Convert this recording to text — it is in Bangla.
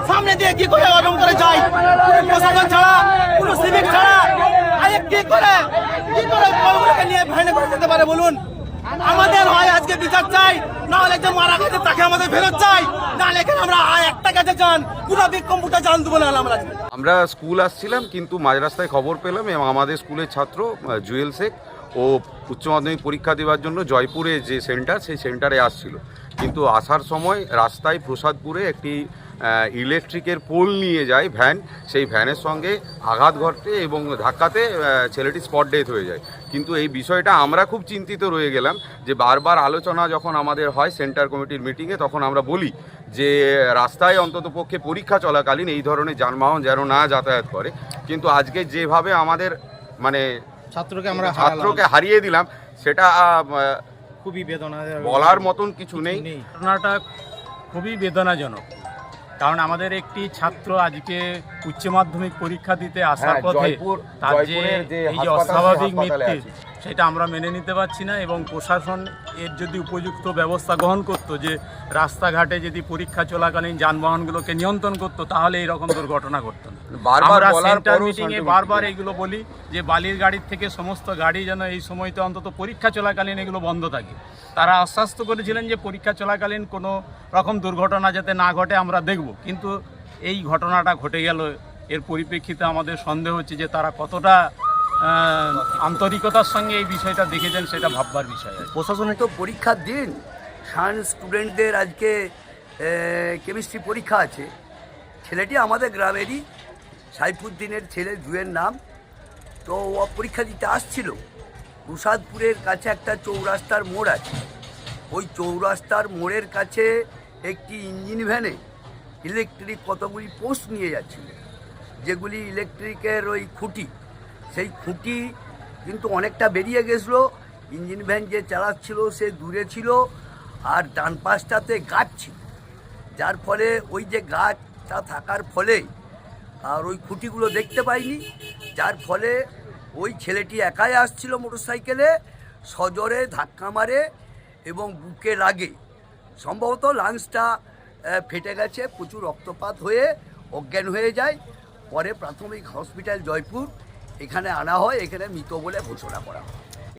সামনে দিয়ে কি করে অরম করে যায় প্রশাসন ছাড়া কোনো সিভিক ছাড়া কি করে নিয়ে ভ্যানে করে যেতে পারে বলুন? আমাদের হয় আজকে বিচার চাই, না হলে যে মারা গেছে তাকে আমাদের ফেরত চাই, না লেখেন আমরা একটা কাছে যান পুরো বিক্ষমটা জান দেবো না। আমরা স্কুল আসছিলাম, কিন্তু মাঝ রাস্তায় খবর পেলাম এবং আমাদের স্কুলের ছাত্র জুয়েল শেখ ও উচ্চ মাধ্যমিক পরীক্ষা দেওয়ার জন্য জয়পুরে যে সেন্টার, সেই সেন্টারে আসছিল। কিন্তু আসার সময় রাস্তায় প্রসাদপুরে একটি ইলেকট্রিকের পোল নিয়ে যায় ভ্যান, সেই ভ্যানের সঙ্গে আঘাত ঘটে এবং ধাক্কাতে ছেলেটি স্পট ডেথ হয়ে যায়। কিন্তু এই বিষয়টা আমরা খুব চিন্তিত রয়ে গেলাম যে বারবার আলোচনা যখন আমাদের হয় সেন্টার কমিটির মিটিংয়ে, তখন আমরা বলি যে রাস্তায় অন্ততপক্ষে পরীক্ষা চলাকালীন এই ধরনের যানবাহন যেন না যাতায়াত করে। কিন্তু আজকে যেভাবে আমাদের মানে ছাত্রকে হারিয়ে দিলাম, সেটা খুবই বেদনা, বলার মতন কিছু নেই। ঘটনাটা খুবই বেদনাজনক, কারণ আমাদের একটি ছাত্র আজকে উচ্চ মাধ্যমিক পরীক্ষা দিতে আসার পথে তার যে এই যে অস্বাভাবিক মৃত্যু, সেটা আমরা মেনে নিতে পারছি না। এবং প্রশাসন এর যদি উপযুক্ত ব্যবস্থা গ্রহণ করতো, যে রাস্তাঘাটে যদি পরীক্ষা চলাকালীন যানবাহনগুলোকে নিয়ন্ত্রণ করতো, তাহলে এইরকম দুর্ঘটনা ঘটতো না। আমরা সেন্টার মিটিংয়ে বারবার এগুলো বলি যে বালির গাড়ির থেকে সমস্ত গাড়ি যেন এই সময়তে অন্তত পরীক্ষা চলাকালীন এগুলো বন্ধ থাকে। তারা আশ্বস্ত করেছিলেন যে পরীক্ষা চলাকালীন কোনো রকম দুর্ঘটনা যাতে না ঘটে আমরা দেখব, কিন্তু এই ঘটনাটা ঘটে গেল। এর পরিপ্রেক্ষিতে আমাদের সন্দেহ হচ্ছে যে তারা কতটা আন্তরিকতার সঙ্গে এই বিষয়টা দেখেছেন, সেটা ভাববার বিষয়। প্রশাসনে তো পরীক্ষার দিন, সায়েন্স স্টুডেন্টদের আজকে কেমিস্ট্রি পরীক্ষা আছে। ছেলেটি আমাদের গ্রামেরই, সাইফুদ্দিনের ছেলে, জুয়ের নাম। তো ও পরীক্ষা দিতে আসছিল। প্রসাদপুরের কাছে একটা চৌরাস্তার মোড় আছে, ওই চৌরাস্তার মোড়ের কাছে একটি ইঞ্জিন ভ্যানে ইলেকট্রিক কতগুলি পোস্ট নিয়ে যাচ্ছিল, যেগুলি ইলেকট্রিকের ওই খুঁটি, সেই খুঁটি কিন্তু অনেকটা বেরিয়ে গেছিলো। ইঞ্জিন ভ্যান যে চালাচ্ছিল সে দূরে ছিল, আর ডান পাশটাতে গাছ ছিল, যার ফলে ওই যে গাছটা থাকার ফলে আর ওই খুঁটিগুলো দেখতে পাইনি, যার ফলে ওই ছেলেটি একাই আসছিল মোটরসাইকেলে, সজোরে ধাক্কা মারে এবং বুকে লাগে। সম্ভবত লাংসটা ফেটে গেছে, প্রচুর রক্তপাত হয়ে অজ্ঞান হয়ে যায়। পরে প্রাথমিক হসপিটাল জয়পুর এখানে আনা হয়, এখানে মৃত বলে ঘোষণা করা হয়।